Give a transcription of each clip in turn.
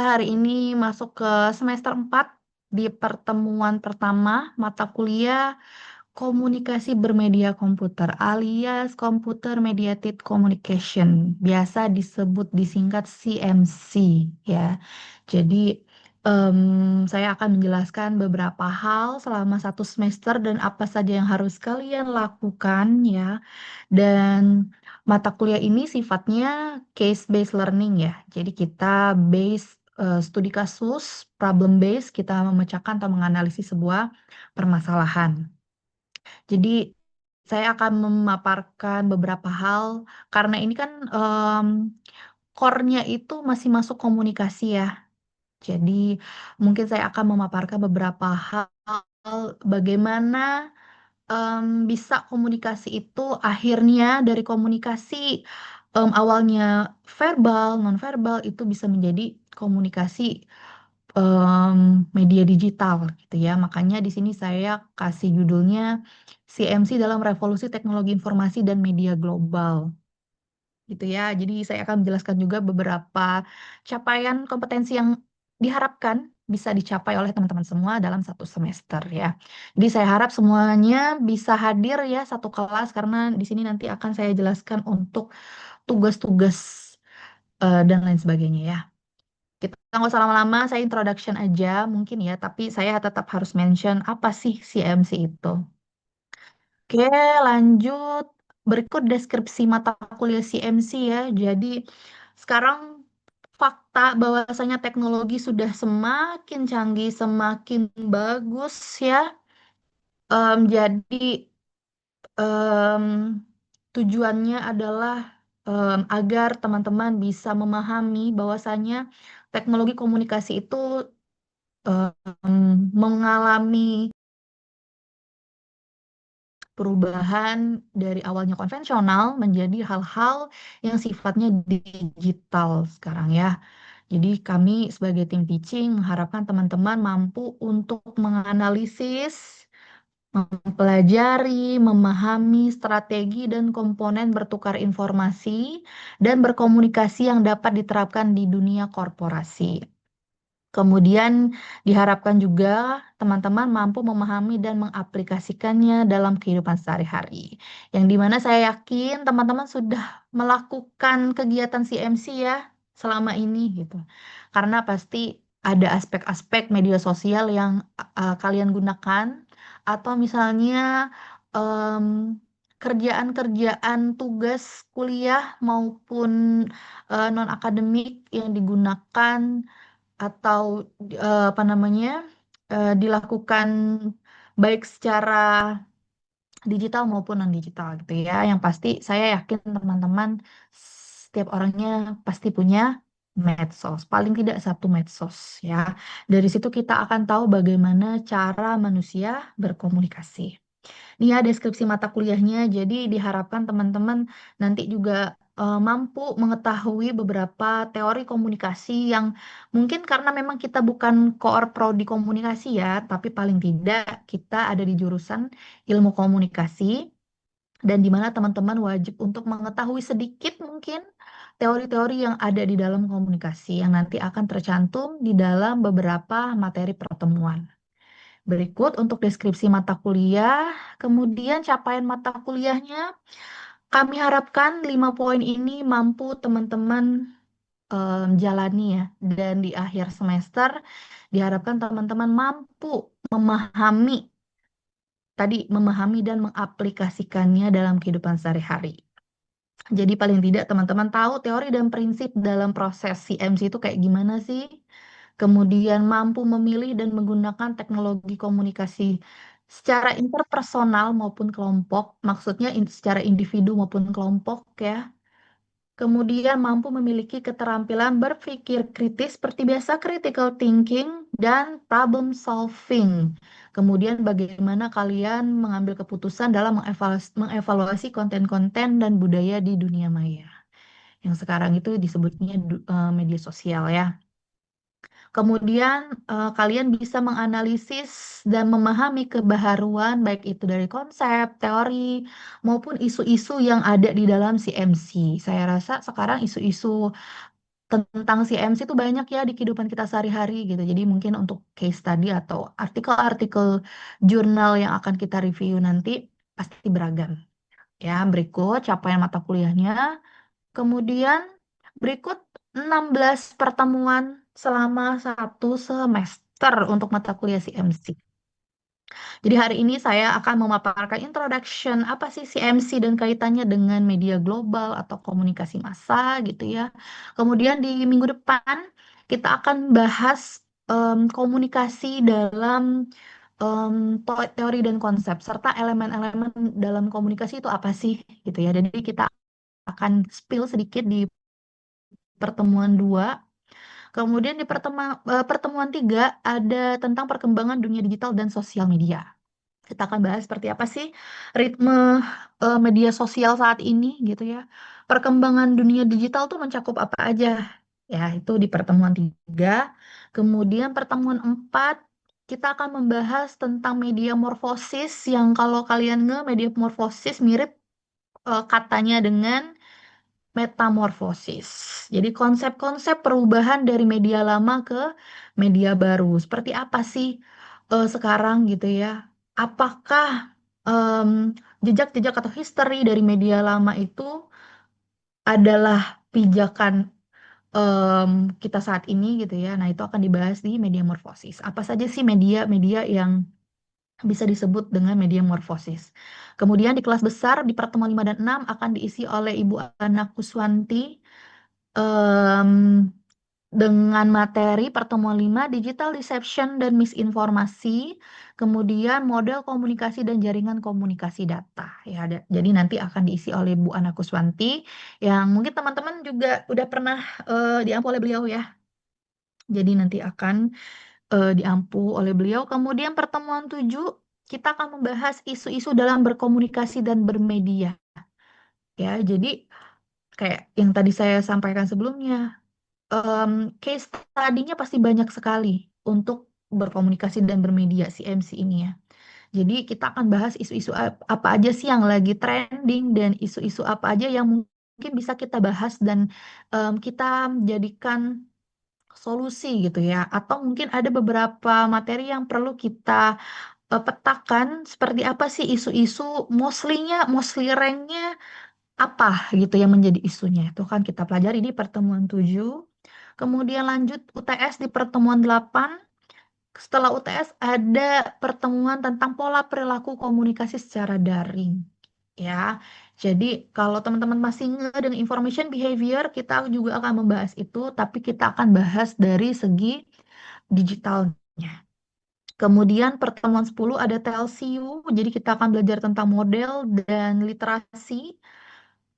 Hari ini masuk ke semester 4 di pertemuan pertama mata kuliah Komunikasi Bermedia Komputer alias Computer Mediated Communication, biasa disebut disingkat CMC ya. Jadi saya akan menjelaskan beberapa hal selama satu semester dan apa saja yang harus kalian lakukan ya. Dan mata kuliah ini sifatnya case based learning ya. Jadi kita studi kasus, problem based, kita memecahkan atau menganalisis sebuah permasalahan. Jadi saya akan memaparkan beberapa hal karena ini kan core-nya itu masih masuk komunikasi ya. Jadi mungkin saya akan memaparkan beberapa hal bagaimana bisa komunikasi itu akhirnya dari komunikasi awalnya verbal, nonverbal itu bisa menjadi komunikasi media digital gitu ya. Makanya di sini saya kasih judulnya CMC dalam Revolusi Teknologi Informasi dan Media Global gitu ya. Jadi saya akan menjelaskan juga beberapa capaian kompetensi yang diharapkan bisa dicapai oleh teman-teman semua dalam satu semester ya. Jadi saya harap semuanya bisa hadir ya satu kelas karena di sini nanti akan saya jelaskan untuk tugas-tugas dan lain sebagainya ya. Kita nggak usah lama-lama, saya introduction aja mungkin ya, tapi saya tetap harus mention apa sih CMC itu. Oke, lanjut. Berikut deskripsi mata kuliah CMC ya. Jadi sekarang fakta bahwasanya teknologi sudah semakin canggih, semakin bagus ya. Jadi em, tujuannya adalah agar teman-teman bisa memahami bahwasanya teknologi komunikasi itu mengalami perubahan dari awalnya konvensional menjadi hal-hal yang sifatnya digital sekarang ya. Jadi kami sebagai tim pitching mengharapkan teman-teman mampu untuk menganalisis, mempelajari, memahami strategi dan komponen bertukar informasi dan berkomunikasi yang dapat diterapkan di dunia korporasi. Kemudian diharapkan juga teman-teman mampu memahami dan mengaplikasikannya dalam kehidupan sehari-hari. Yang dimana saya yakin teman-teman sudah melakukan kegiatan CMC ya selama ini gitu. Karena pasti ada aspek-aspek media sosial yang kalian gunakan atau misalnya em, kerjaan-kerjaan tugas kuliah maupun non-akademik yang digunakan atau apa namanya dilakukan baik secara digital maupun non digital gitu ya. Yang pasti saya yakin teman-teman setiap orangnya pasti punya medsos, paling tidak satu medsos ya. Dari situ kita akan tahu bagaimana cara manusia berkomunikasi. Ini ya deskripsi mata kuliahnya. Jadi diharapkan teman-teman nanti juga mampu mengetahui beberapa teori komunikasi yang mungkin karena memang kita bukan core prodi komunikasi ya, tapi paling tidak kita ada di jurusan ilmu komunikasi dan di mana teman-teman wajib untuk mengetahui sedikit mungkin teori-teori yang ada di dalam komunikasi yang nanti akan tercantum di dalam beberapa materi pertemuan. Berikut untuk deskripsi mata kuliah, kemudian capaian mata kuliahnya. Kami harapkan 5 poin ini mampu teman-teman jalani ya. Dan di akhir semester diharapkan teman-teman mampu memahami, tadi memahami dan mengaplikasikannya dalam kehidupan sehari-hari. Jadi paling tidak teman-teman tahu teori dan prinsip dalam proses CMC itu kayak gimana sih? Kemudian mampu memilih dan menggunakan teknologi komunikasi secara interpersonal maupun kelompok, maksudnya secara individu maupun kelompok ya. Kemudian mampu memiliki keterampilan berpikir kritis seperti biasa critical thinking dan problem solving. Kemudian bagaimana kalian mengambil keputusan dalam mengevaluasi konten-konten dan budaya di dunia maya. Yang sekarang itu disebutnya media sosial ya. Kemudian kalian bisa menganalisis dan memahami kebaharuan baik itu dari konsep, teori, maupun isu-isu yang ada di dalam CMC. Saya rasa sekarang isu-isu tentang CMC itu banyak ya di kehidupan kita sehari-hari gitu. Jadi mungkin untuk case study atau artikel-artikel jurnal yang akan kita review nanti pasti beragam. Ya, berikut capaian mata kuliahnya. Kemudian berikut 16 pertemuan selama satu semester untuk mata kuliah CMC. Jadi hari ini saya akan memaparkan introduction apa sih CMC dan kaitannya dengan media global atau komunikasi massa gitu ya. Kemudian di minggu depan kita akan bahas komunikasi dalam em, teori dan konsep serta elemen-elemen dalam komunikasi itu apa sih gitu ya. Jadi kita akan spill sedikit di pertemuan 2. Kemudian di pertemuan 3 ada tentang perkembangan dunia digital dan sosial media. Kita akan bahas seperti apa sih ritme media sosial saat ini gitu ya. Perkembangan dunia digital tuh mencakup apa aja? Ya, itu di pertemuan 3. Kemudian pertemuan 4 kita akan membahas tentang media morfosis yang kalau kalian media morfosis mirip katanya dengan metamorfosis. Jadi konsep-konsep perubahan dari media lama ke media baru. Seperti apa sih sekarang gitu ya? Apakah em, jejak-jejak atau history dari media lama itu adalah pijakan em, kita saat ini gitu ya? Nah, itu akan dibahas di media morfosis. Apa saja sih media-media yang bisa disebut dengan media morfosis. Kemudian di kelas besar di pertemuan 5 dan 6 akan diisi oleh Ibu Ana Kuswanti em, dengan materi pertemuan 5 digital deception dan misinformasi, kemudian model komunikasi dan jaringan komunikasi data. Ya, jadi nanti akan diisi oleh Bu Ana Kuswanti yang mungkin teman-teman juga udah pernah diampu oleh beliau ya. Jadi nanti akan diampu oleh beliau. Kemudian pertemuan 7 kita akan membahas isu-isu dalam berkomunikasi dan bermedia. Ya, jadi kayak yang tadi saya sampaikan sebelumnya, em, case study-nya pasti banyak sekali untuk berkomunikasi dan bermedia CMC ini ya. Jadi kita akan bahas isu-isu apa aja sih yang lagi trending dan isu-isu apa aja yang mungkin bisa kita bahas dan kita jadikan solusi gitu ya. Atau mungkin ada beberapa materi yang perlu kita petakan seperti apa sih isu-isu mostly ranknya apa gitu yang menjadi isunya. Itu kan kita pelajari di pertemuan 7. Kemudian lanjut UTS di pertemuan 8. Setelah UTS ada pertemuan tentang pola perilaku komunikasi secara daring. Ya, jadi kalau teman-teman masih nge dengan information behavior, kita juga akan membahas itu, tapi kita akan bahas dari segi digitalnya. Kemudian pertemuan 10 ada TLCU, jadi kita akan belajar tentang model dan literasi.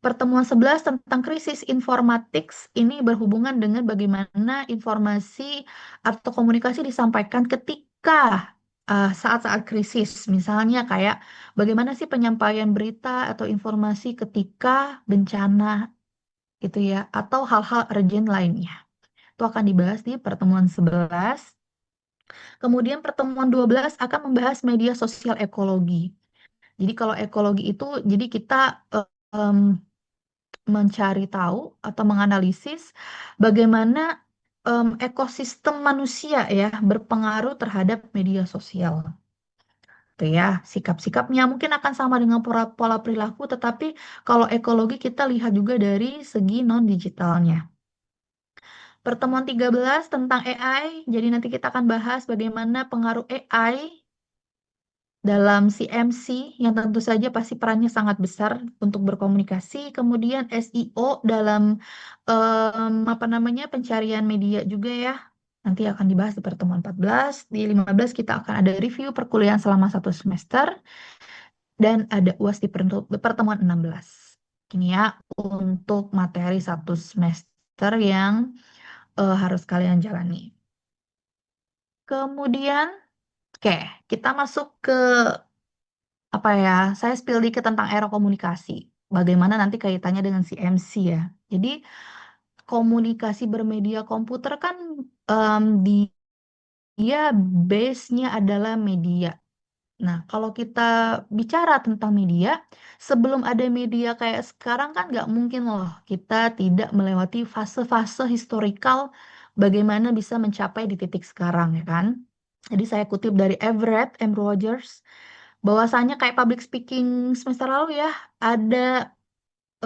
Pertemuan 11 tentang krisis informatics ini berhubungan dengan bagaimana informasi atau komunikasi disampaikan ketika saat-saat krisis. Misalnya kayak bagaimana sih penyampaian berita atau informasi ketika bencana gitu ya, atau hal-hal urgent lainnya. Itu akan dibahas di pertemuan 11. Kemudian pertemuan 12 akan membahas media sosial ekologi. Jadi kalau ekologi itu jadi kita em, mencari tahu atau menganalisis bagaimana ekosistem manusia ya berpengaruh terhadap media sosial. Itu ya, sikap-sikapnya mungkin akan sama dengan pola, pola perilaku, tetapi kalau ekologi kita lihat juga dari segi non-digitalnya. Pertemuan 13 tentang AI, jadi nanti kita akan bahas bagaimana pengaruh AI dalam CMC yang tentu saja pasti perannya sangat besar untuk berkomunikasi, kemudian SEO dalam apa namanya pencarian media juga ya. Nanti akan dibahas di pertemuan 14. Di 15 kita akan ada review perkuliahan selama satu semester dan ada UAS di pertemuan 16. Ini ya untuk materi satu semester yang harus kalian jalani. Kemudian, oke, kita masuk ke apa ya, saya spill dikit tentang era komunikasi. Bagaimana nanti kaitannya dengan CMC ya. Jadi komunikasi bermedia komputer kan dia base-nya adalah media. Nah, kalau kita bicara tentang media, sebelum ada media kayak sekarang kan nggak mungkin loh kita tidak melewati fase-fase historikal bagaimana bisa mencapai di titik sekarang, ya kan? Jadi saya kutip dari Everett M. Rogers, bahwasanya kayak public speaking semester lalu ya, ada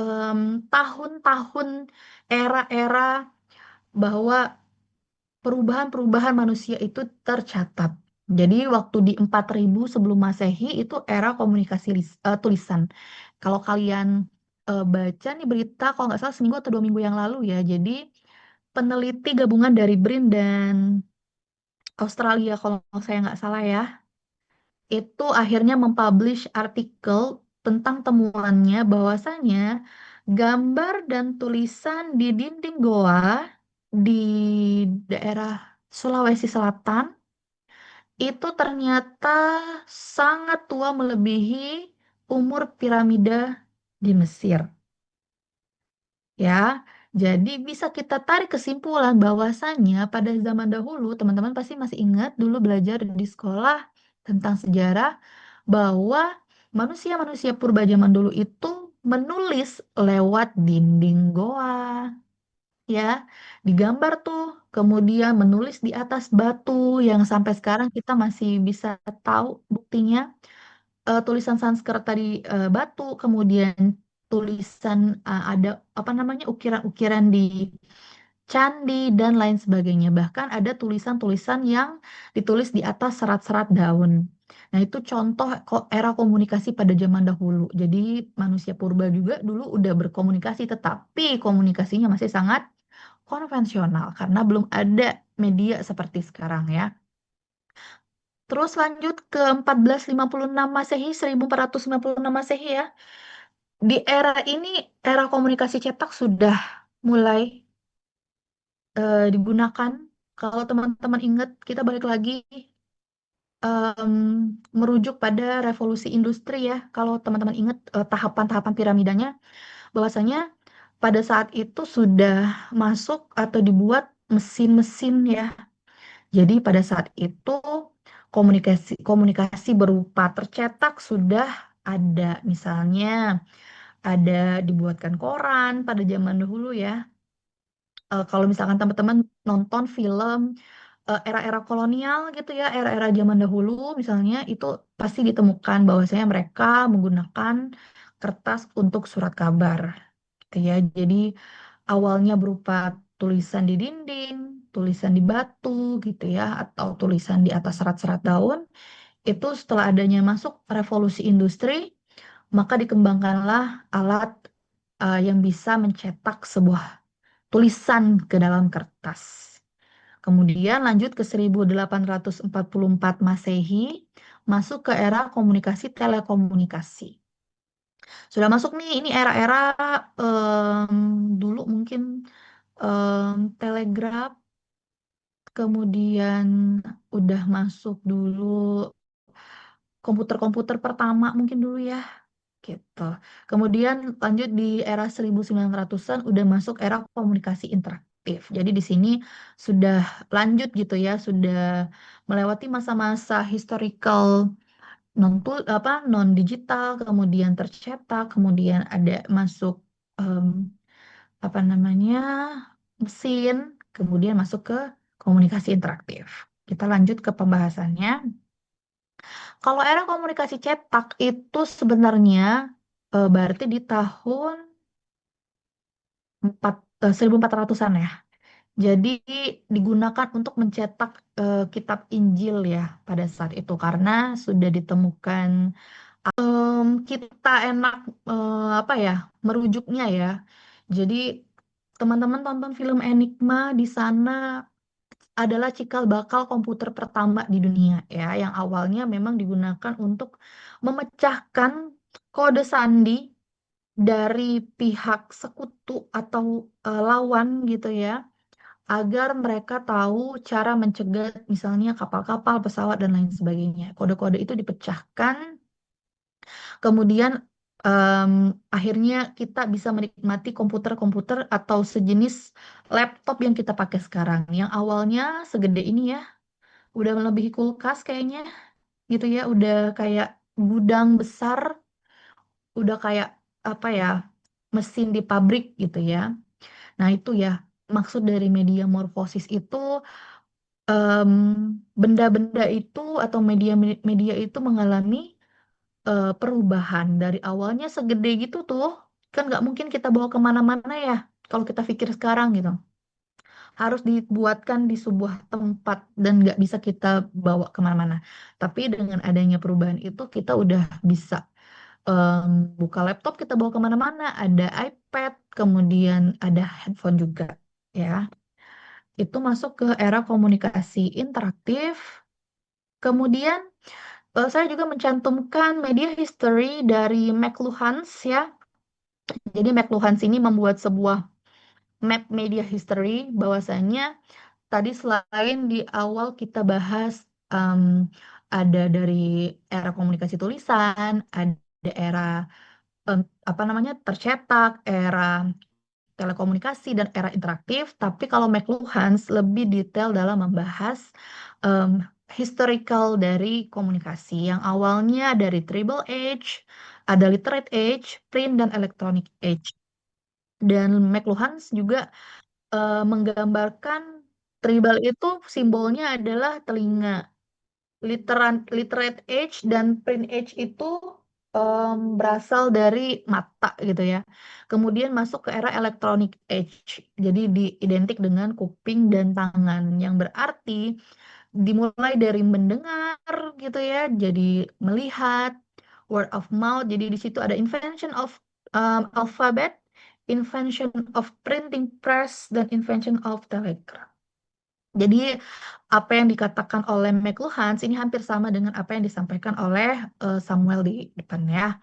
em, tahun-tahun, era-era bahwa perubahan-perubahan manusia itu tercatat. Jadi waktu di 4000 sebelum Masehi itu era komunikasi tulisan. Kalau kalian baca nih berita, kalau nggak salah seminggu atau 2 minggu yang lalu ya. Jadi peneliti gabungan dari BRIN dan Australia, kalau saya nggak salah ya, itu akhirnya mempublish artikel tentang temuannya bahwasanya gambar dan tulisan di dinding goa di daerah Sulawesi Selatan itu ternyata sangat tua melebihi umur piramida di Mesir. Ya, jadi bisa kita tarik kesimpulan bahwasannya pada zaman dahulu, teman-teman pasti masih ingat dulu belajar di sekolah tentang sejarah bahwa manusia-manusia purba zaman dulu itu menulis lewat dinding goa, ya, digambar tuh, kemudian menulis di atas batu yang sampai sekarang kita masih bisa tahu buktinya, tulisan Sanskerta di batu, kemudian tulisan ada apa namanya ukiran-ukiran di candi dan lain sebagainya. Bahkan ada tulisan-tulisan yang ditulis di atas serat-serat daun. Nah, itu contoh era komunikasi pada zaman dahulu. Jadi manusia purba juga dulu udah berkomunikasi, tetapi komunikasinya masih sangat konvensional karena belum ada media seperti sekarang ya. Terus lanjut ke 1456 Masehi, 1456 Masehi ya. Di era ini, era komunikasi cetak sudah mulai digunakan. Kalau teman-teman ingat, kita balik lagi em, merujuk pada revolusi industri ya. Kalau teman-teman ingat tahapan-tahapan piramidanya, bahwasanya pada saat itu sudah masuk atau dibuat mesin-mesin ya. Jadi pada saat itu komunikasi komunikasi berupa tercetak sudah ada, misalnya ada dibuatkan koran pada zaman dahulu ya. Kalau misalkan teman-teman nonton film era-era kolonial gitu ya, era-era zaman dahulu misalnya itu pasti ditemukan bahwasanya mereka menggunakan kertas untuk surat kabar gitu ya. Jadi awalnya berupa tulisan di dinding, tulisan di batu gitu ya, atau tulisan di atas serat-serat daun. Itu setelah adanya masuk revolusi industri, maka dikembangkanlah alat yang bisa mencetak sebuah tulisan ke dalam kertas. Kemudian lanjut ke 1844 Masehi, masuk ke era komunikasi telekomunikasi. Sudah masuk nih, ini era-era dulu mungkin telegraf, kemudian udah masuk dulu komputer-komputer pertama mungkin dulu ya, gitu. Kemudian lanjut di era 1900-an udah masuk era komunikasi interaktif. Jadi di sini sudah lanjut gitu ya, sudah melewati masa-masa historical non digital, kemudian tercetak, kemudian ada masuk em, apa namanya mesin, kemudian masuk ke komunikasi interaktif. Kita lanjut ke pembahasannya. Kalau era komunikasi cetak itu sebenarnya berarti di tahun 1400-an ya. Jadi digunakan untuk mencetak kitab Injil ya pada saat itu karena sudah ditemukan kita enak apa ya merujuknya ya. Jadi teman-teman tonton film Enigma di sana adalah cikal bakal komputer pertama di dunia ya, yang awalnya memang digunakan untuk memecahkan kode sandi dari pihak sekutu atau lawan gitu ya, agar mereka tahu cara mencegah misalnya kapal-kapal, pesawat dan lain sebagainya. Kode-kode itu dipecahkan, kemudian em, akhirnya kita bisa menikmati komputer-komputer atau sejenis laptop yang kita pakai sekarang, yang awalnya segede ini ya, udah melebihi kulkas kayaknya. gitu ya, udah kayak gudang besar, udah kayak apa ya, mesin di pabrik gitu ya. Nah, itu ya maksud dari media morfosis itu, em, benda-benda itu atau media itu mengalami perubahan dari awalnya segede gitu tuh, kan nggak mungkin kita bawa kemana-mana ya kalau kita pikir sekarang gitu, harus dibuatkan di sebuah tempat dan nggak bisa kita bawa kemana-mana. Tapi dengan adanya perubahan itu kita udah bisa buka laptop, kita bawa kemana-mana, ada iPad, kemudian ada handphone juga ya. Itu masuk ke era komunikasi interaktif. Kemudian saya juga mencantumkan media history dari McLuhans ya. Jadi McLuhans ini membuat sebuah map media history, bahwasanya tadi selain di awal kita bahas, ada dari era komunikasi tulisan, ada era apa namanya tercetak, era telekomunikasi dan era interaktif. Tapi kalau McLuhans lebih detail dalam membahas em, historical dari komunikasi yang awalnya dari Tribal Age, ada Literate Age, Print dan Electronic Age. Dan McLuhans juga menggambarkan tribal itu simbolnya adalah telinga. Literate age dan print age itu berasal dari mata gitu ya. Kemudian masuk ke era electronic age. Jadi diidentik dengan kuping dan tangan, yang berarti dimulai dari mendengar gitu ya, jadi melihat, word of mouth. Jadi di situ ada invention of alphabet, invention of printing press, dan invention of telegraph. Jadi apa yang dikatakan oleh McLuhans ini hampir sama dengan apa yang disampaikan oleh Samuel di depan ya.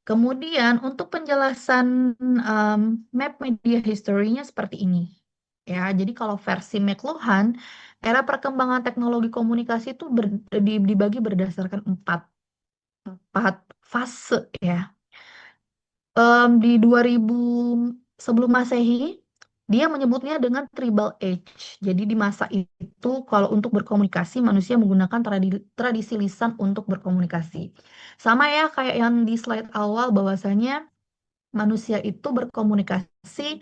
Kemudian untuk penjelasan um, map media history-nya seperti ini. Ya, jadi kalau versi McLuhan, era perkembangan teknologi komunikasi itu dibagi berdasarkan empat fase ya. Di 2000 sebelum Masehi, dia menyebutnya dengan Tribal Age. Jadi di masa itu kalau untuk berkomunikasi manusia menggunakan tradisi lisan untuk berkomunikasi. Sama ya kayak yang di slide awal, bahwasanya manusia itu berkomunikasi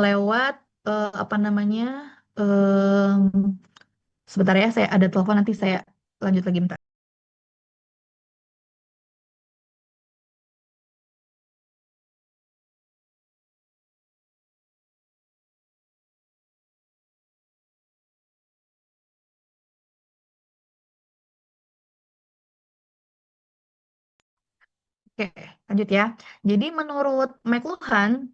lewat apa namanya? em, Sebentar ya, saya ada telepon, nanti saya lanjut lagi bentar. Oke, lanjut ya. Jadi menurut McLuhan,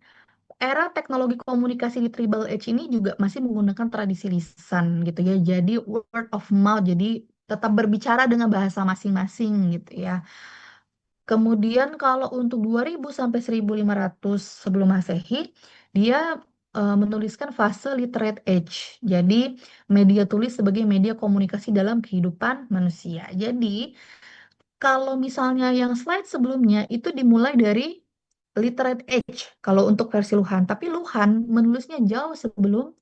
era teknologi komunikasi di Tribal Age ini juga masih menggunakan tradisi lisan gitu ya. Jadi word of mouth, jadi tetap berbicara dengan bahasa masing-masing gitu ya. Kemudian kalau untuk 2000 sampai 1500 sebelum Masehi, dia menuliskan fase literate age. Jadi media tulis sebagai media komunikasi dalam kehidupan manusia. Jadi kalau misalnya yang slide sebelumnya itu dimulai dari literate age kalau untuk versi Luhan, tapi Luhan menulisnya jauh sebelum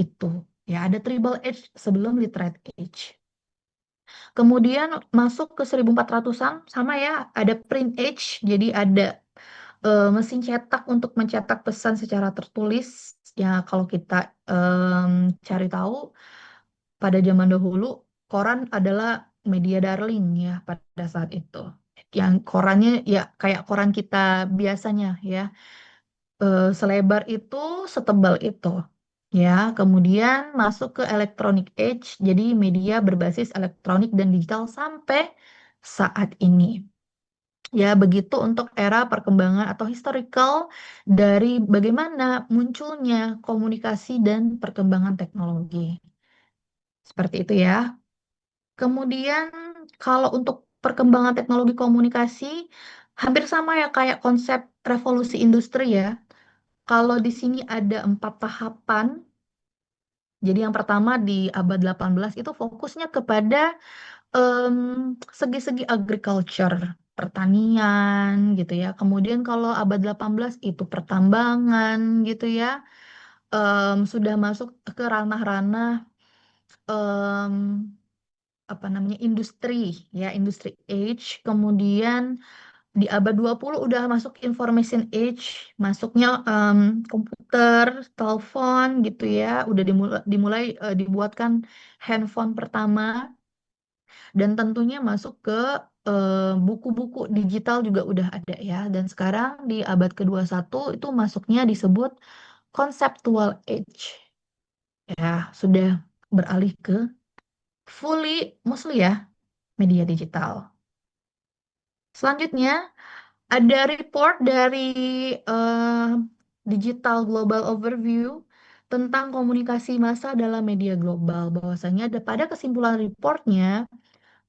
itu. Ya, ada tribal age sebelum literate age. Kemudian masuk ke 1400-an sama ya, ada print age, jadi ada mesin cetak untuk mencetak pesan secara tertulis. Ya, kalau kita cari tahu pada zaman dahulu, koran adalah media darling ya pada saat itu. Yang korannya ya kayak koran kita biasanya ya, selebar itu, setebal itu. Ya, kemudian masuk ke electronic age, jadi media berbasis elektronik dan digital sampai saat ini. Ya, begitu untuk era perkembangan atau historical dari bagaimana munculnya komunikasi dan perkembangan teknologi. Seperti itu ya. Kemudian kalau untuk perkembangan teknologi komunikasi hampir sama ya kayak konsep revolusi industri ya. Kalau di sini ada 4 tahapan. Jadi yang pertama di abad 18 itu fokusnya kepada em, segi-segi agriculture, pertanian gitu ya. Kemudian kalau abad 18 itu pertambangan gitu ya. Sudah masuk ke ranah-ranah apa namanya industri ya, industri age, kemudian di abad 20 udah masuk information age, masuknya komputer, telepon gitu ya, udah dimulai dibuatkan handphone pertama dan tentunya masuk ke buku-buku digital juga udah ada ya. Dan sekarang di abad ke-21 itu masuknya disebut conceptual age ya, sudah beralih ke mostly ya media digital. Selanjutnya ada report dari eh, Digital Global Overview tentang komunikasi massa dalam media global. Bahwasanya pada kesimpulan reportnya,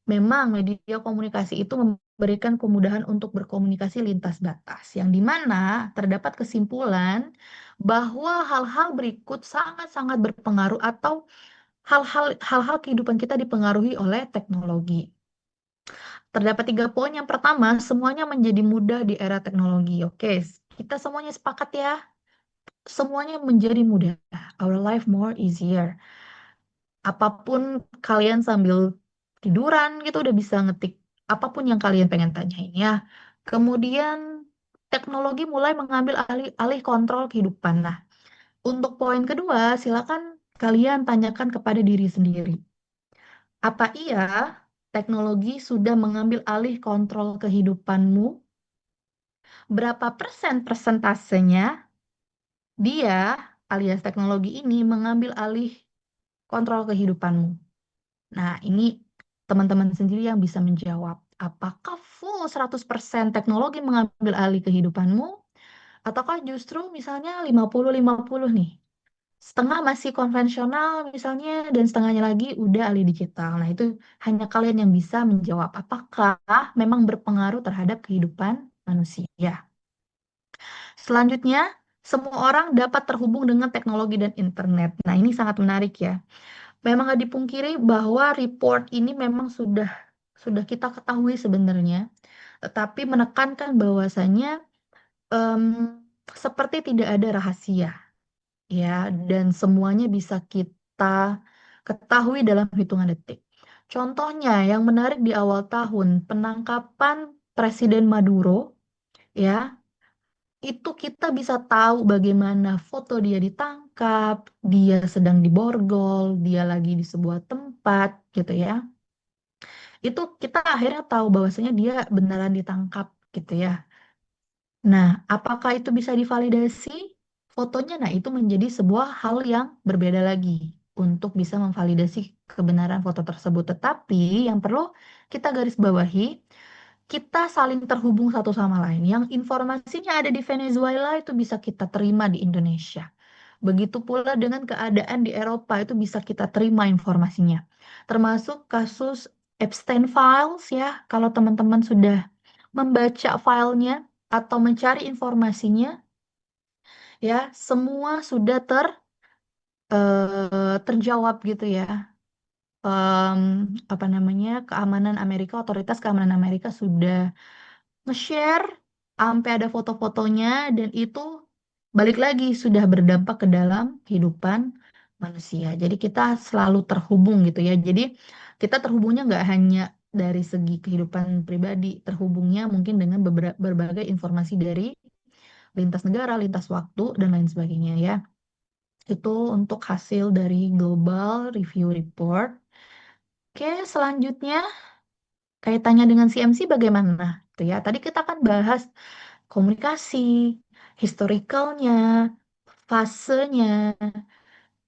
memang media komunikasi itu memberikan kemudahan untuk berkomunikasi lintas batas, yang dimana terdapat kesimpulan bahwa hal-hal berikut sangat-sangat berpengaruh atau hal-hal kehidupan kita dipengaruhi oleh teknologi. Terdapat 3 poin. Yang pertama, semuanya menjadi mudah di era teknologi. Oke, kita semuanya sepakat ya. Semuanya menjadi mudah. Our life more easier. Apapun kalian sambil tiduran gitu udah bisa ngetik apapun yang kalian pengen tanyain ya. Kemudian teknologi mulai mengambil alih kontrol kehidupan. Nah, untuk poin kedua, silakan kalian tanyakan kepada diri sendiri. Apa iya teknologi sudah mengambil alih kontrol kehidupanmu? Berapa persen persentasenya dia alias teknologi ini mengambil alih kontrol kehidupanmu? Nah, ini teman-teman sendiri yang bisa menjawab. Apakah full 100% teknologi mengambil alih kehidupanmu? Ataukah justru misalnya 50-50 nih? Setengah masih konvensional misalnya dan setengahnya lagi udah alih digital. Nah, itu hanya kalian yang bisa menjawab apakah memang berpengaruh terhadap kehidupan manusia. Selanjutnya, semua orang dapat terhubung dengan teknologi dan internet. Nah, ini sangat menarik ya. Memang nggak dipungkiri bahwa report ini memang sudah kita ketahui sebenarnya, tetapi menekankan bahwasanya em, seperti tidak ada rahasia ya, dan semuanya bisa kita ketahui dalam hitungan detik. Contohnya yang menarik di awal tahun, penangkapan Presiden Maduro ya, itu kita bisa tahu bagaimana foto dia ditangkap, dia sedang diborgol, dia lagi di sebuah tempat gitu ya. Itu kita akhirnya tahu bahwasanya dia beneran ditangkap gitu ya. Nah, apakah itu bisa divalidasi fotonya? Nah, itu menjadi sebuah hal yang berbeda lagi untuk bisa memvalidasi kebenaran foto tersebut. Tetapi yang perlu kita garis bawahi, kita saling terhubung satu sama lain. Yang informasinya ada di Venezuela itu bisa kita terima di Indonesia. Begitu pula dengan keadaan di Eropa itu bisa kita terima informasinya. Termasuk kasus Epstein Files ya. Kalau teman-teman sudah membaca filenya atau mencari informasinya, ya semua sudah terjawab gitu ya. Em, apa namanya, keamanan Amerika, otoritas keamanan Amerika sudah nge-share sampai ada foto-fotonya dan itu balik lagi sudah berdampak ke dalam kehidupan manusia. Jadi kita selalu terhubung gitu ya. Jadi kita terhubungnya nggak hanya dari segi kehidupan pribadi, terhubungnya mungkin dengan berbagai informasi dari lintas negara, lintas waktu, dan lain sebagainya ya. Itu untuk hasil dari Global Review Report. Oke, selanjutnya kaitannya dengan CMC bagaimana? Tuh ya, tadi kita kan bahas komunikasi, historicalnya, fasenya.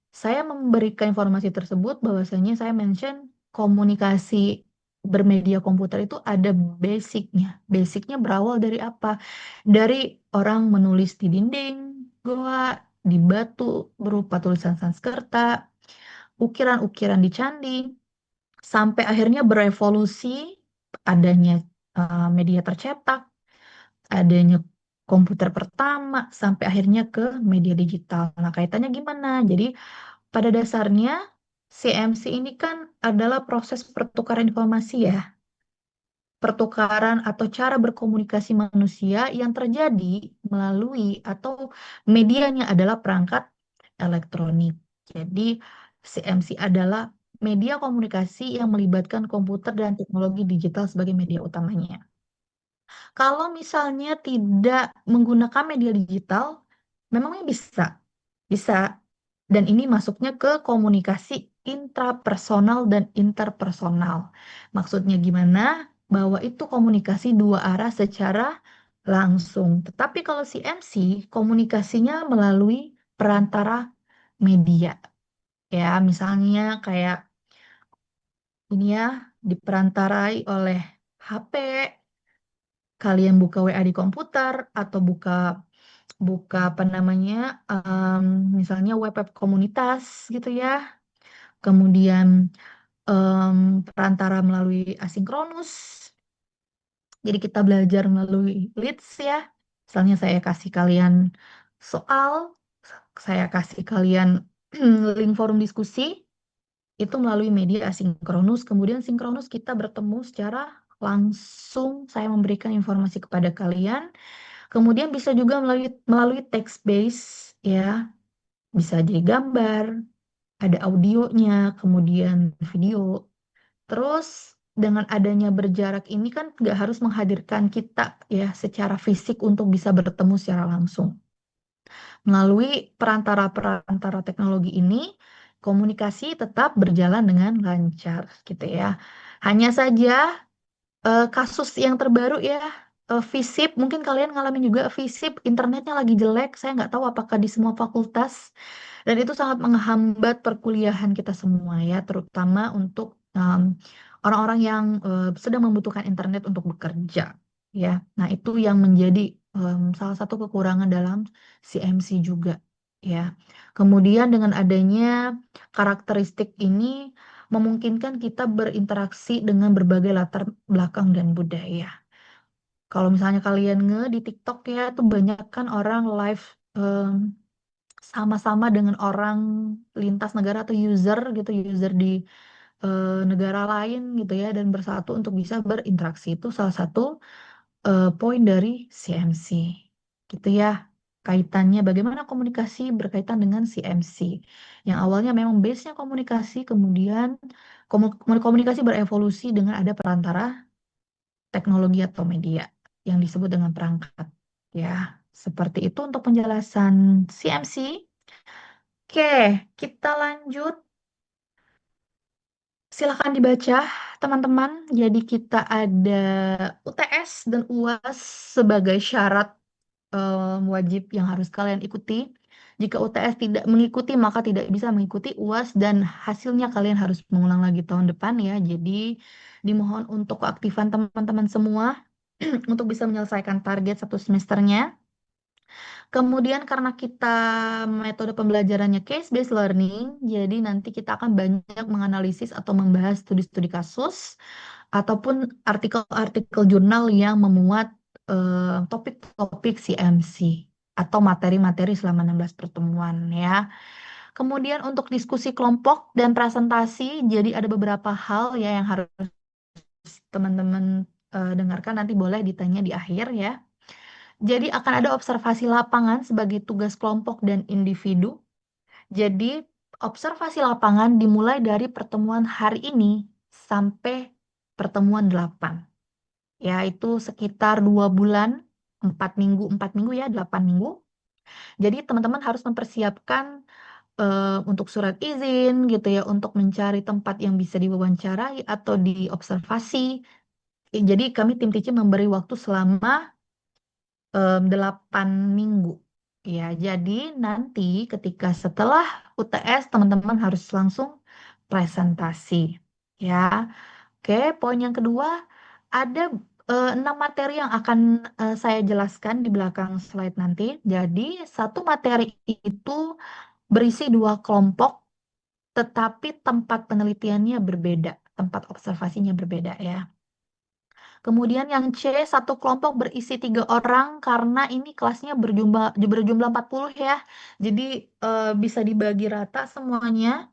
Saya memberikan informasi tersebut bahwasanya saya mention komunikasi bermedia komputer itu ada basicnya. Basicnya berawal dari apa? Dari orang menulis di dinding, goa, di batu berupa tulisan Sanskerta, ukiran-ukiran di candi, sampai akhirnya berevolusi adanya media tercetak, adanya komputer pertama, sampai akhirnya ke media digital. Nah, kaitannya gimana? Jadi, pada dasarnya, CMC ini kan adalah proses pertukaran informasi ya. Pertukaran atau cara berkomunikasi manusia yang terjadi melalui atau medianya adalah perangkat elektronik. Jadi, CMC adalah media komunikasi yang melibatkan komputer dan teknologi digital sebagai media utamanya. Kalau misalnya tidak menggunakan media digital, memangnya bisa? Bisa. Dan ini masuknya ke komunikasi intrapersonal dan interpersonal. Maksudnya gimana? Bahwa itu komunikasi dua arah secara langsung. Tetapi kalau CMC, komunikasinya melalui perantara media. Ya, misalnya kayak ini ya, diperantarai oleh HP, kalian buka WA di komputer, atau buka buka apa namanya, misalnya web-web komunitas gitu ya. Kemudian perantara melalui asinkronus. Jadi kita belajar melalui leads ya. Misalnya saya kasih kalian soal, saya kasih kalian link forum diskusi, itu melalui media asinkronus. Kemudian sinkronus kita bertemu secara langsung, saya memberikan informasi kepada kalian. Kemudian bisa juga melalui text base ya, bisa jadi gambar, ada audionya, kemudian video. Terus dengan adanya berjarak ini kan nggak harus menghadirkan kita ya secara fisik untuk bisa bertemu secara langsung. Melalui perantara-perantara teknologi ini, komunikasi tetap berjalan dengan lancar gitu ya. Hanya saja kasus yang terbaru ya, FISIP, mungkin kalian ngalamin juga FISIP, internetnya lagi jelek, saya nggak tahu apakah di semua fakultas, dan itu sangat menghambat perkuliahan kita semua ya, terutama untuk orang-orang yang sedang membutuhkan internet untuk bekerja ya. Nah, itu yang menjadi salah satu kekurangan dalam CMC juga ya. Kemudian dengan adanya karakteristik ini memungkinkan kita berinteraksi dengan berbagai latar belakang dan budaya. Kalau misalnya kalian di TikTok ya, tuh banyak kan orang live em, sama-sama dengan orang lintas negara atau user gitu, user di negara lain gitu ya, dan bersatu untuk bisa berinteraksi. Itu salah satu poin dari CMC. Gitu ya. Kaitannya bagaimana komunikasi berkaitan dengan CMC. Yang awalnya memang base-nya komunikasi, kemudian komunikasi berevolusi dengan ada perantara teknologi atau media yang disebut dengan perangkat. Ya, seperti itu untuk penjelasan CMC. Oke, kita lanjut. Silahkan dibaca, teman-teman. Jadi kita ada UTS dan UAS sebagai syarat wajib yang harus kalian ikuti. Jika UTS tidak mengikuti, maka tidak bisa mengikuti UAS dan hasilnya kalian harus mengulang lagi tahun depan ya. Jadi dimohon untuk keaktifan teman-teman semua untuk bisa menyelesaikan target satu semesternya. Kemudian karena kita metode pembelajarannya case-based learning, jadi nanti kita akan banyak menganalisis atau membahas studi-studi kasus ataupun artikel-artikel jurnal yang memuat topik-topik CMC atau materi-materi selama 16 pertemuan ya. Kemudian untuk diskusi kelompok dan presentasi, jadi ada beberapa hal ya yang harus teman-teman dengarkan, nanti boleh ditanya di akhir ya. Jadi akan ada observasi lapangan sebagai tugas kelompok dan individu. Jadi observasi lapangan dimulai dari pertemuan hari ini sampai pertemuan 8. Yaitu sekitar 2 bulan, 4 minggu ya, 8 minggu. Jadi teman-teman harus mempersiapkan untuk surat izin gitu ya, untuk mencari tempat yang bisa diwawancarai atau diobservasi. Jadi kami tim teaching memberi waktu selama 8 minggu. Ya, jadi nanti ketika setelah UTS teman-teman harus langsung presentasi. Ya, oke. Poin yang kedua, ada 6 materi yang akan saya jelaskan di belakang slide nanti. Jadi satu materi itu berisi 2 kelompok, tetapi tempat penelitiannya berbeda, tempat observasinya berbeda ya. Kemudian yang C, satu kelompok berisi 3 orang karena ini kelasnya berjumlah 40 ya. Jadi bisa dibagi rata semuanya.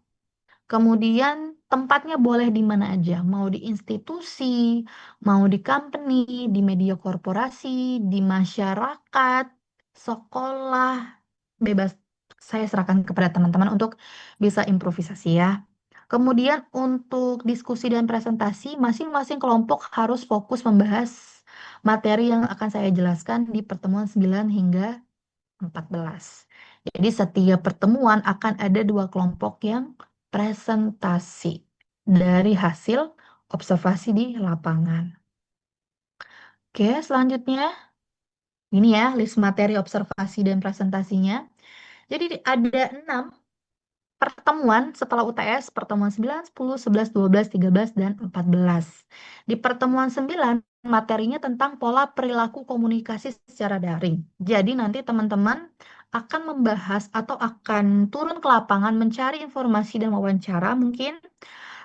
Kemudian tempatnya boleh di mana aja, mau di institusi, mau di company, di media korporasi, di masyarakat, sekolah, bebas. Saya serahkan kepada teman-teman untuk bisa improvisasi ya. Kemudian untuk diskusi dan presentasi, masing-masing kelompok harus fokus membahas materi yang akan saya jelaskan di pertemuan 9 hingga 14. Jadi setiap pertemuan akan ada dua kelompok yang presentasi dari hasil observasi di lapangan. Oke, selanjutnya ini ya list materi observasi dan presentasinya. Jadi ada 6 pertemuan setelah UTS, pertemuan 9, 10, 11, 12, 13, dan 14. Di pertemuan 9, materinya tentang pola perilaku komunikasi secara daring. Jadi nanti teman-teman akan membahas atau akan turun ke lapangan mencari informasi dan wawancara mungkin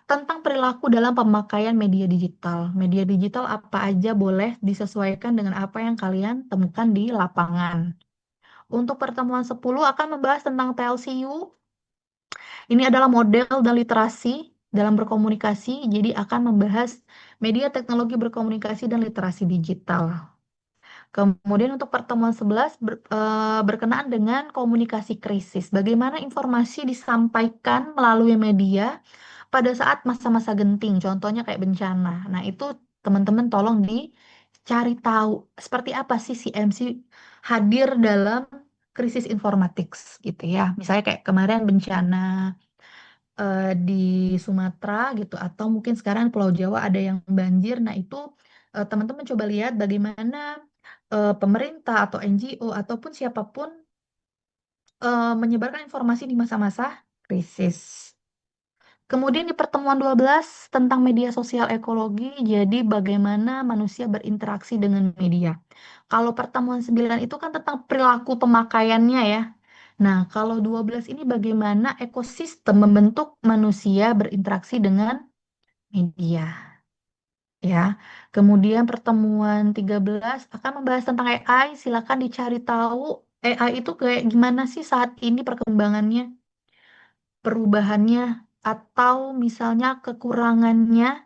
tentang perilaku dalam pemakaian media digital. Media digital apa aja boleh disesuaikan dengan apa yang kalian temukan di lapangan. Untuk pertemuan 10 akan membahas tentang TLCU. Ini adalah model dan literasi dalam berkomunikasi, jadi akan membahas media teknologi berkomunikasi dan literasi digital. Kemudian untuk pertemuan 11 berkenaan dengan komunikasi krisis. Bagaimana informasi disampaikan melalui media pada saat masa-masa genting, contohnya kayak bencana. Nah, itu teman-teman tolong dicari tahu seperti apa sih CMC hadir dalam krisis informatik gitu ya. Misalnya kayak kemarin bencana di Sumatera gitu atau mungkin sekarang Pulau Jawa ada yang banjir. Nah, itu teman-teman coba lihat bagaimana pemerintah atau NGO ataupun siapapun menyebarkan informasi di masa-masa krisis. Kemudian di pertemuan 12 tentang media sosial ekologi, jadi bagaimana manusia berinteraksi dengan media. Kalau pertemuan 9 itu kan tentang perilaku pemakaiannya ya. Nah, kalau 12 ini bagaimana ekosistem membentuk manusia berinteraksi dengan media ya. Kemudian pertemuan 13 akan membahas tentang AI. Silakan dicari tahu AI itu kayak gimana sih saat ini perkembangannya, perubahannya, atau misalnya kekurangannya,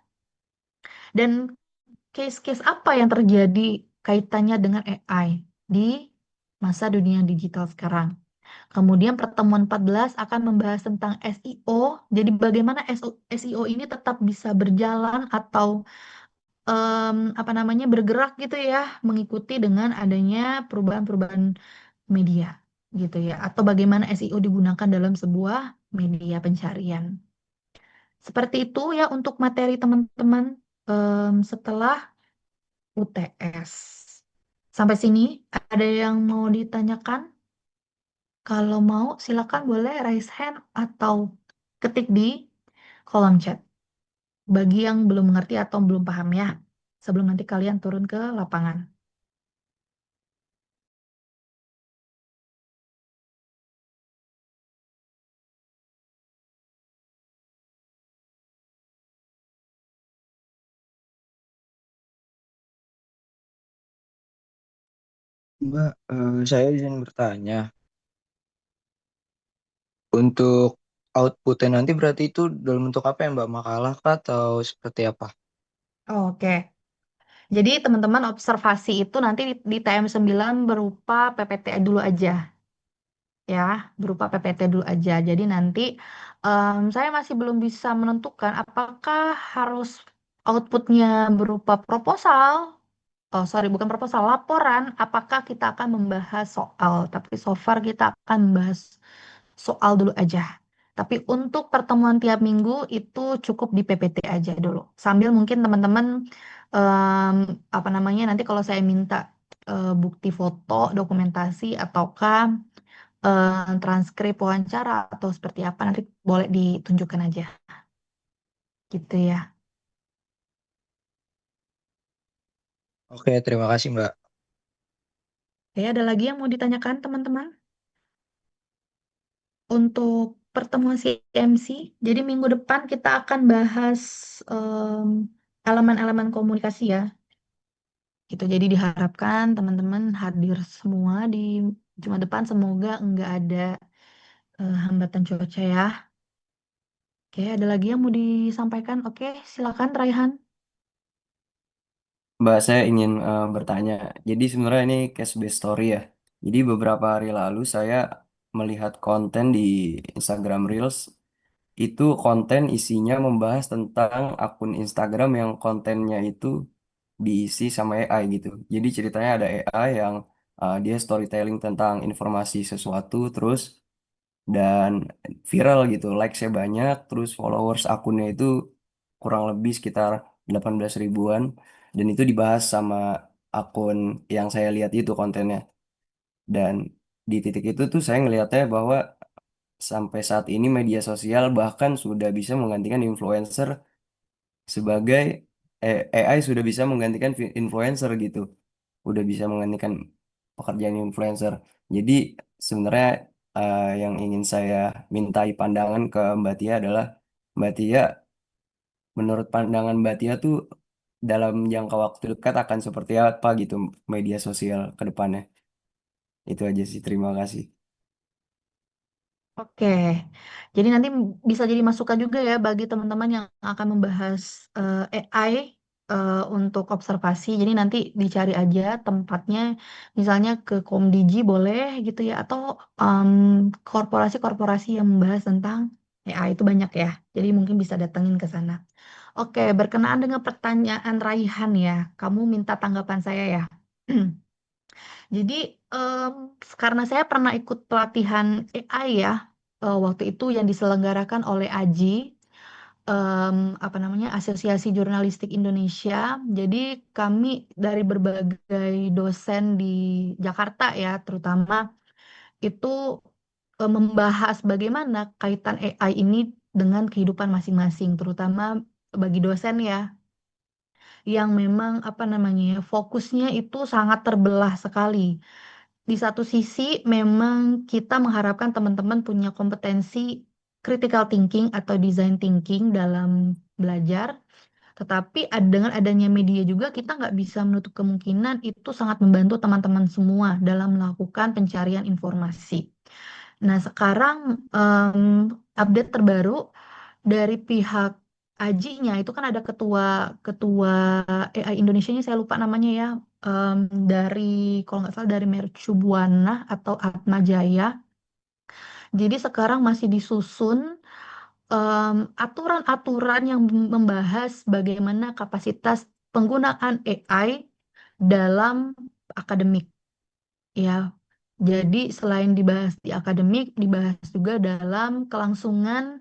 dan case-case apa yang terjadi kaitannya dengan AI di masa dunia digital sekarang. Kemudian pertemuan 14 akan membahas tentang SEO. Jadi bagaimana SEO ini tetap bisa berjalan atau apa namanya bergerak gitu ya, mengikuti dengan adanya perubahan-perubahan media gitu ya. Atau bagaimana SEO digunakan dalam sebuah media pencarian. Seperti itu ya untuk materi teman-teman setelah UTS. Sampai sini ada yang mau ditanyakan? Kalau mau silakan boleh raise hand atau ketik di kolom chat. Bagi yang belum mengerti atau belum paham ya, sebelum nanti kalian turun ke lapangan. Mbak, saya izin bertanya. Untuk outputnya nanti berarti itu dalam bentuk apa ya Mbak? Makalah kah atau seperti apa? Oke. Jadi teman-teman observasi itu nanti di TM9 berupa PPT dulu aja ya, berupa PPT dulu aja. Jadi nanti saya masih belum bisa menentukan apakah harus outputnya berupa proposal. Oh, sorry, bukan proposal, laporan. Apakah kita akan membahas soal? Tapi so far kita akan membahas soal dulu aja. Tapi untuk pertemuan tiap minggu itu cukup di PPT aja dulu. Sambil mungkin teman-teman em, apa namanya nanti kalau saya minta bukti foto, dokumentasi ataukah transkrip wawancara atau seperti apa nanti boleh ditunjukkan aja gitu ya. Oke, terima kasih Mbak. Oke, ada lagi yang mau ditanyakan teman-teman? Untuk pertemuan CMC, jadi minggu depan kita akan bahas em, elemen-elemen komunikasi ya. Gitu. Jadi diharapkan teman-teman hadir semua di Jumat depan. Semoga nggak ada hambatan cuaca ya. Oke, ada lagi yang mau disampaikan? Oke, silakan Raihan. Mbak, saya ingin bertanya. Jadi sebenarnya ini case based story ya. Jadi beberapa hari lalu saya melihat konten di Instagram Reels itu konten isinya membahas tentang akun Instagram yang kontennya itu diisi sama AI gitu. Jadi ceritanya ada AI yang dia storytelling tentang informasi sesuatu terus dan viral gitu, likes-nya banyak, terus followers akunnya itu kurang lebih sekitar 18 ribuan dan itu dibahas sama akun yang saya lihat itu kontennya. Dan di titik itu tuh saya ngelihatnya bahwa sampai saat ini media sosial bahkan sudah bisa menggantikan influencer sebagai AI sudah bisa menggantikan influencer gitu. Udah bisa menggantikan pekerjaan influencer. Jadi sebenarnya yang ingin saya mintai pandangan ke Mbak Tia adalah Mbak Tia, menurut pandangan Mbak Tia tuh dalam jangka waktu dekat akan seperti apa gitu media sosial ke depannya. Itu aja sih, terima kasih. Oke, jadi nanti bisa jadi masukan juga ya bagi teman-teman yang akan membahas AI untuk observasi. Jadi nanti dicari aja tempatnya, misalnya ke Komdigi boleh gitu ya, atau em, korporasi-korporasi yang membahas tentang AI itu banyak ya. Jadi mungkin bisa datengin ke sana. Oke, berkenaan dengan pertanyaan Raihan ya, kamu minta tanggapan saya ya. Jadi em, karena saya pernah ikut pelatihan AI ya, waktu itu yang diselenggarakan oleh AJI, apa namanya, Asosiasi Jurnalistik Indonesia. Jadi kami dari berbagai dosen di Jakarta ya, terutama itu membahas bagaimana kaitan AI ini dengan kehidupan masing-masing, terutama bagi dosen ya yang memang apa namanya ya, fokusnya itu sangat terbelah sekali. Di satu sisi memang kita mengharapkan teman-teman punya kompetensi critical thinking atau design thinking dalam belajar, tetapi dengan adanya media juga kita nggak bisa menutup kemungkinan itu sangat membantu teman-teman semua dalam melakukan pencarian informasi. Nah, sekarang update terbaru dari pihak Ajinya itu kan ada ketua ketua AI Indonesia-nya saya lupa namanya ya, em, dari kalau nggak salah dari Mercu Buana atau Atma Jaya. Jadi sekarang masih disusun aturan-aturan yang membahas bagaimana kapasitas penggunaan AI dalam akademik ya. Jadi selain dibahas di akademik, dibahas juga dalam kelangsungan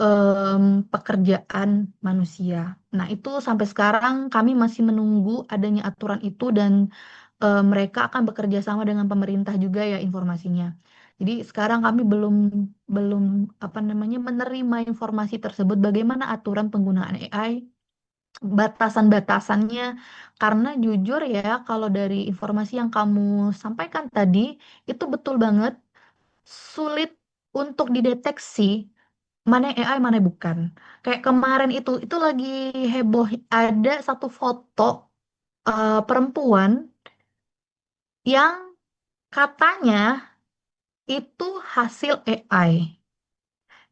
em, pekerjaan manusia. Nah, itu sampai sekarang kami masih menunggu adanya aturan itu dan mereka akan bekerja sama dengan pemerintah juga ya informasinya. Jadi sekarang kami belum belum apa namanya menerima informasi tersebut bagaimana aturan penggunaan AI, batasan-batasannya. Karena jujur ya, kalau dari informasi yang kamu sampaikan tadi, itu betul banget sulit untuk dideteksi mana yang AI mana yang bukan. Kayak kemarin itu lagi heboh, ada satu foto perempuan yang katanya itu hasil AI.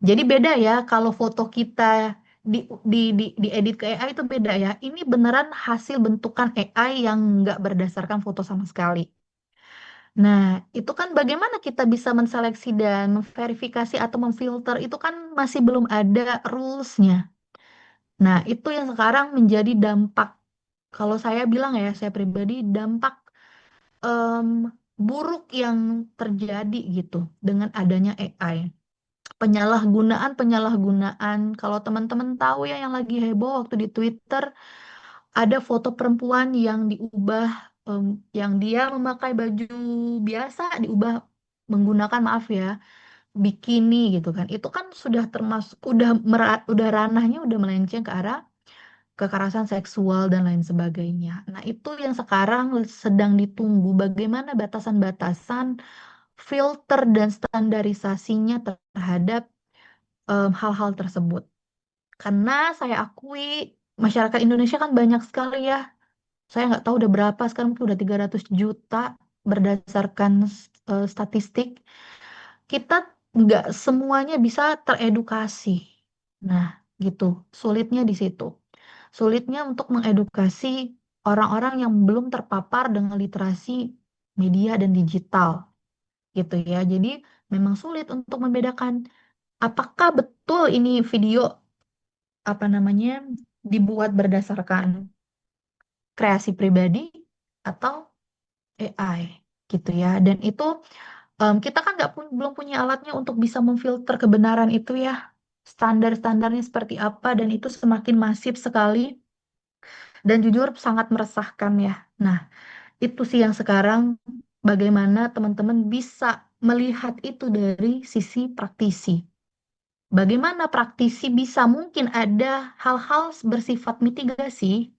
Jadi beda ya kalau foto kita di diedit ke AI itu beda ya. Ini beneran hasil bentukan AI yang nggak berdasarkan foto sama sekali. Nah, itu kan bagaimana kita bisa menseleksi dan memverifikasi atau memfilter itu kan masih belum ada rules-nya. Nah, itu yang sekarang menjadi dampak. Kalau saya bilang ya, saya pribadi dampak em, buruk yang terjadi gitu dengan adanya AI. Penyalahgunaan. Kalau teman-teman tahu ya yang lagi heboh waktu di Twitter, ada foto perempuan yang diubah, yang dia memakai baju biasa diubah menggunakan, maaf ya, bikini gitu kan. Itu kan sudah termasuk udah ranahnya udah melenceng ke arah kekerasan seksual dan lain sebagainya. Nah, itu yang sekarang sedang ditunggu bagaimana batasan-batasan filter dan standarisasinya terhadap hal-hal tersebut. Karena saya akui masyarakat Indonesia kan banyak sekali ya. Saya nggak tahu udah berapa sekarang, mungkin udah 300 juta berdasarkan statistik. Kita nggak semuanya bisa teredukasi. Nah, gitu. Sulitnya di situ. Sulitnya untuk mengedukasi orang-orang yang belum terpapar dengan literasi media dan digital gitu ya. Jadi memang sulit untuk membedakan apakah betul betul ini video apa namanya dibuat berdasarkan kreasi pribadi atau AI gitu ya. Dan itu kita kan belum punya alatnya untuk bisa memfilter kebenaran itu ya. Standar-standarnya seperti apa dan itu semakin masif sekali dan jujur sangat meresahkan ya. Nah, itu sih yang sekarang bagaimana teman-teman bisa melihat itu dari sisi praktisi. Bagaimana praktisi bisa mungkin ada hal-hal bersifat mitigasi.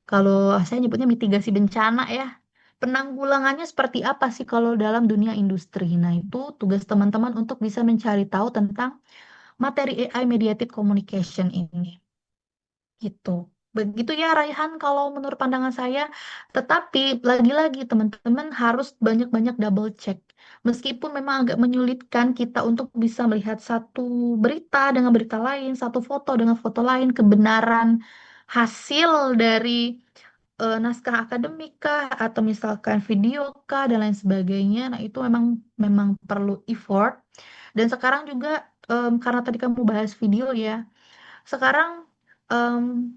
Kalau saya nyebutnya mitigasi bencana ya. Penanggulangannya seperti apa sih kalau dalam dunia industri? Nah, itu tugas teman-teman untuk bisa mencari tahu tentang materi AI mediated communication ini. Gitu. Begitu ya Raihan kalau menurut pandangan saya. Tetapi lagi-lagi teman-teman harus banyak-banyak double check. Meskipun memang agak menyulitkan kita untuk bisa melihat satu berita dengan berita lain, satu foto dengan foto lain, kebenaran hasil dari naskah akademik kah atau misalkan video kah dan lain sebagainya. Nah, itu memang memang perlu effort. Dan sekarang juga karena tadi kamu bahas video ya. Sekarang em,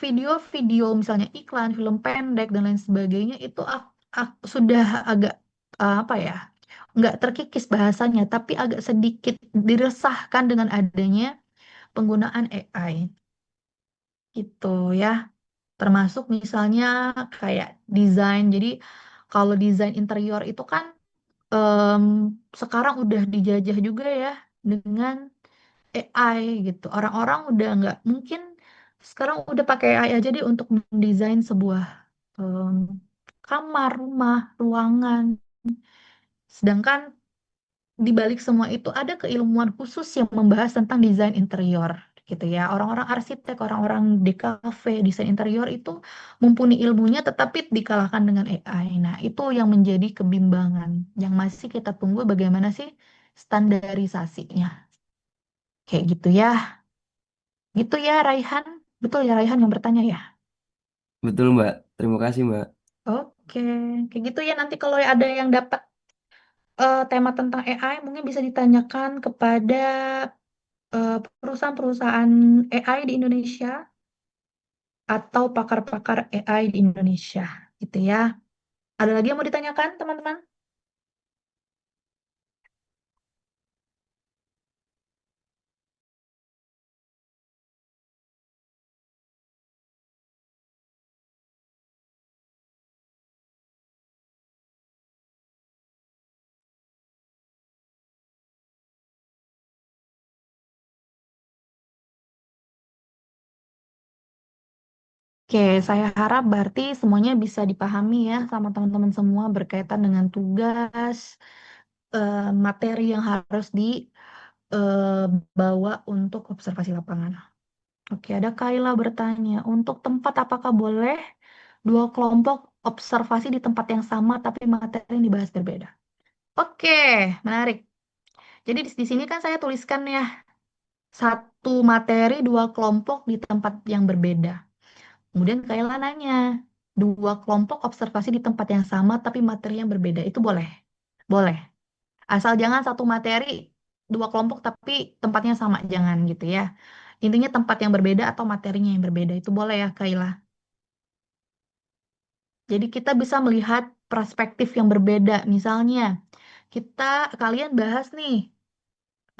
video-video misalnya iklan, film pendek dan lain sebagainya itu sudah agak apa ya? Nggak terkikis bahasanya, tapi agak sedikit diresahkan dengan adanya penggunaan AI gitu ya. Termasuk misalnya kayak desain. Jadi kalau desain interior itu kan em, sekarang udah dijajah juga ya dengan AI gitu. Orang-orang udah nggak mungkin sekarang udah pakai AI aja deh untuk mendesain sebuah em, kamar, rumah, ruangan. Sedangkan di balik semua itu ada keilmuan khusus yang membahas tentang desain interior gitu ya. Orang-orang arsitek, orang-orang DKV, desain interior itu mumpuni ilmunya tetapi dikalahkan dengan AI. Nah, itu yang menjadi kebimbangan. Yang masih kita tunggu bagaimana sih standarisasinya. Kayak gitu ya. Gitu ya Raihan. Betul ya Raihan yang bertanya ya. Betul, Mbak. Terima kasih, Mbak. Oke, kayak gitu ya nanti kalau ada yang dapat tema tentang AI mungkin bisa ditanyakan kepada perusahaan-perusahaan AI di Indonesia atau pakar-pakar AI di Indonesia gitu ya. Ada lagi yang mau ditanyakan teman-teman? Oke, saya harap berarti semuanya bisa dipahami ya sama teman-teman semua berkaitan dengan tugas, materi yang harus dibawa untuk observasi lapangan. Oke, ada Kaila bertanya, untuk tempat apakah boleh dua kelompok observasi di tempat yang sama tapi materi yang dibahas berbeda? Oke, menarik. Jadi di sini kan saya tuliskan ya, satu materi dua kelompok di tempat yang berbeda. Kemudian Kaila nanya, dua kelompok observasi di tempat yang sama tapi materi yang berbeda. Itu boleh? Boleh. Asal jangan satu materi, dua kelompok tapi tempatnya sama, jangan gitu ya. Intinya tempat yang berbeda atau materinya yang berbeda. Itu boleh ya, Kaila. Jadi kita bisa melihat perspektif yang berbeda. Misalnya, kalian bahas nih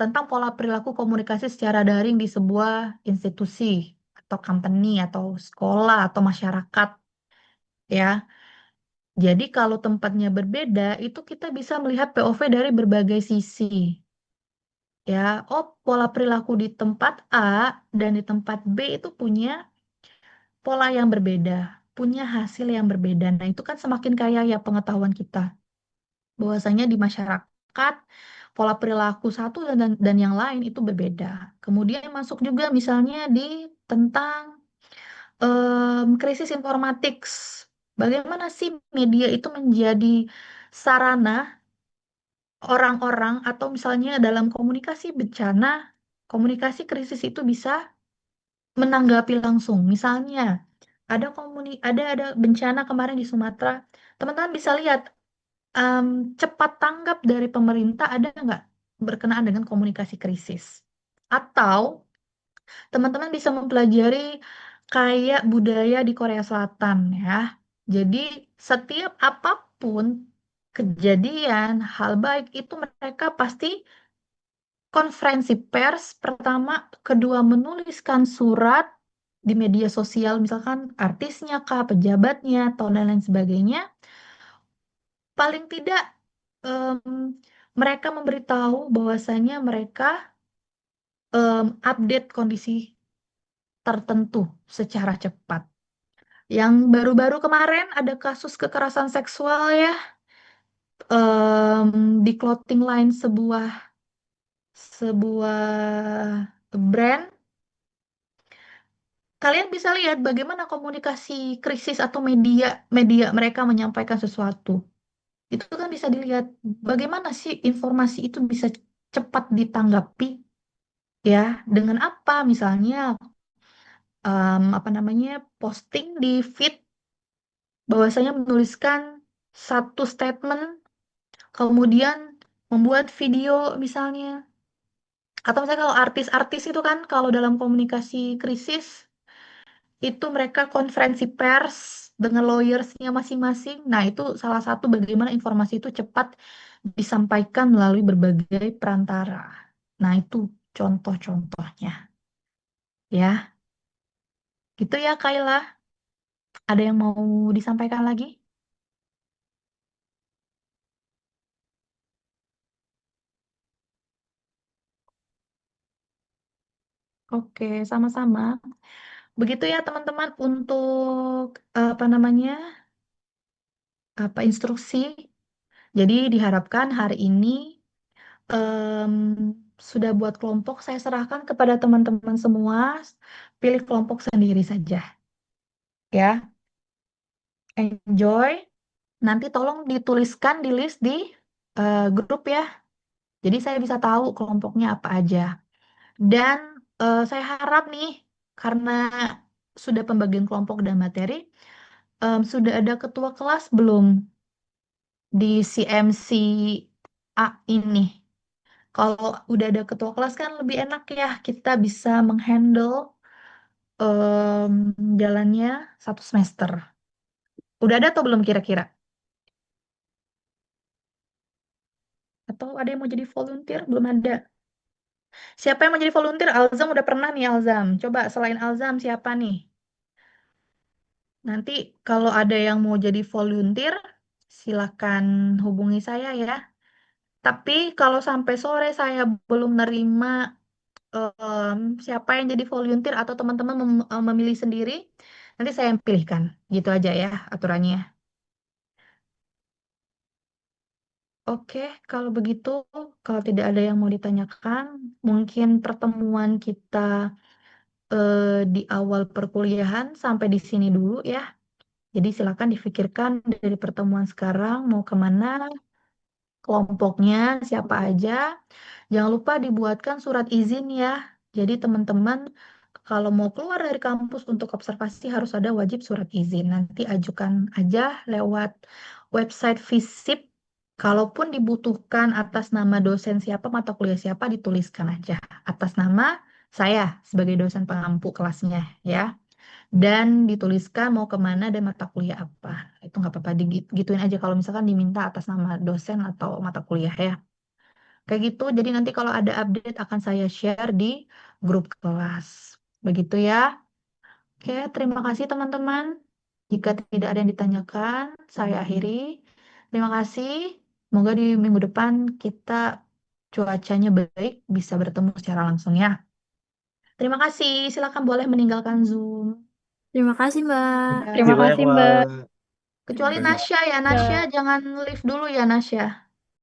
tentang pola perilaku komunikasi secara daring di sebuah institusi atau company atau sekolah atau masyarakat ya. Jadi kalau tempatnya berbeda, itu kita bisa melihat POV dari berbagai sisi. Ya, oh pola perilaku di tempat A dan di tempat B itu punya pola yang berbeda, punya hasil yang berbeda. Nah, itu kan semakin kaya ya pengetahuan kita. Bahwasanya di masyarakat pola perilaku satu dan yang lain itu berbeda. Kemudian masuk juga misalnya di tentang krisis informatik. Bagaimana sih media itu menjadi sarana orang-orang atau misalnya dalam komunikasi bencana, komunikasi krisis itu bisa menanggapi langsung. Misalnya ada bencana kemarin di Sumatera, teman-teman bisa lihat em, cepat tanggap dari pemerintah ada nggak berkenaan dengan komunikasi krisis? Atau teman-teman bisa mempelajari kayak budaya di Korea Selatan ya. Jadi setiap apapun kejadian, hal baik itu mereka pasti konferensi pers pertama, kedua menuliskan surat di media sosial, misalkan artisnya kah, pejabatnya, atau lain-lain sebagainya. Paling tidak mereka memberitahu bahwasanya mereka update kondisi tertentu secara cepat. Yang baru-baru kemarin ada kasus kekerasan seksual ya di clothing line sebuah sebuah brand. Kalian bisa lihat bagaimana komunikasi krisis atau media media mereka menyampaikan sesuatu. Itu kan bisa dilihat bagaimana sih informasi itu bisa cepat ditanggapi ya dengan apa misalnya apa namanya posting di feed bahwasanya menuliskan satu statement kemudian membuat video misalnya atau misalnya kalau artis-artis itu kan kalau dalam komunikasi krisis itu mereka konferensi pers dengan lawyersnya masing-masing. Nah, itu salah satu bagaimana informasi itu cepat disampaikan melalui berbagai perantara. Nah, itu contoh-contohnya. Ya, gitu ya, Kayla. Ada yang mau disampaikan lagi? Oke, sama-sama. Begitu ya, teman-teman, untuk apa namanya, apa instruksi. Jadi diharapkan hari ini em, sudah buat kelompok, saya serahkan kepada teman-teman semua, pilih kelompok sendiri saja, ya. Enjoy. Nanti tolong dituliskan di list di grup ya. Jadi saya bisa tahu kelompoknya apa aja. Dan saya harap nih, karena sudah pembagian kelompok dan materi, sudah ada ketua kelas belum di CMC A ini? Kalau udah ada ketua kelas kan lebih enak ya, kita bisa menghandle jalannya satu semester. Udah ada atau belum kira-kira? Atau ada yang mau jadi volunteer? Belum ada. Siapa yang mau jadi volunteer? Alzam udah pernah nih Alzam. Coba selain Alzam siapa nih? Nanti kalau ada yang mau jadi volunteer, silakan hubungi saya ya. Tapi kalau sampai sore saya belum nerima siapa yang jadi volunteer atau teman-teman memilih sendiri, nanti saya yang pilihkan. Gitu aja ya aturannya. Oke, kalau begitu, kalau tidak ada yang mau ditanyakan, mungkin pertemuan kita di awal perkuliahan sampai di sini dulu ya. Jadi silakan difikirkan dari pertemuan sekarang mau kemana, kelompoknya siapa aja. Jangan lupa dibuatkan surat izin ya. Jadi teman-teman kalau mau keluar dari kampus untuk observasi harus ada wajib surat izin. Nanti ajukan aja lewat website Visip. Kalaupun dibutuhkan atas nama dosen siapa, mata kuliah siapa, dituliskan aja. Atas nama saya sebagai dosen pengampu kelasnya ya. Dan dituliskan mau kemana dan mata kuliah apa. Itu nggak apa-apa, digituin aja kalau misalkan diminta atas nama dosen atau mata kuliah ya. Kayak gitu, jadi nanti kalau ada update akan saya share di grup kelas. Begitu ya. Oke, terima kasih teman-teman. Jika tidak ada yang ditanyakan, saya akhiri. Terima kasih. Semoga di minggu depan kita cuacanya baik, bisa bertemu secara langsung ya. Terima kasih. Silakan boleh meninggalkan Zoom. Terima kasih, Mbak. Terima Terima kasih banyak, kasih, Mbak. Mbak. Kecuali Baik. Nasya ya, Nasya jangan live dulu ya Nasya.